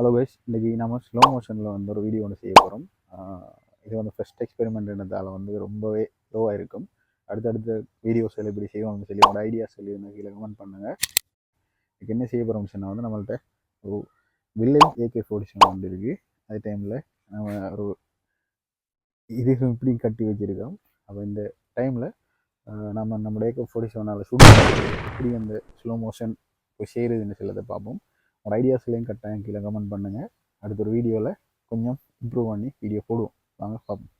Hello guys, இன்றைக்கி நம்ம slow மோஷனில் வந்து ஒரு வீடியோ ஒன்று செய்ய போகிறோம். இது வந்து ஃபஸ்ட் எக்ஸ்பெரிமெண்ட்ன்றதால வந்து ரொம்பவே லோவாக இருக்கும். அடுத்தடுத்த வீடியோஸ் எல்லாம் இப்படி செய்யணும்னு சொல்லி உங்களோட ஐடியாஸ் சொல்லி வந்து கீழே கமெண்ட் பண்ணுங்கள். இதுக்கு என்ன செய்ய போகிறோம்னு சொன்னால் வந்து நம்மள்ட்ட ஒரு வில்லேஜ் AK-47 வந்து இருக்குது. அதே டைமில் நம்ம ஒரு இது இப்படி கட்டி வச்சுருக்கோம். அப்போ இந்த டைமில் நம்ம AK-47 சுடு எப்படி அந்த ஸ்லோ மோஷன் போய் செய்கிறதுன்னு சிலதை பார்ப்போம். ஒரு ஐடியாஸ்லையும் கட்டாயம் கீழே கமெண்ட் பண்ணுங்கள். அடுத்த ஒரு வீடியோவில் கொஞ்சம் இம்ப்ரூவ் பண்ணி வீடியோ போடுவோம். வாங்க பார்ப்போம்.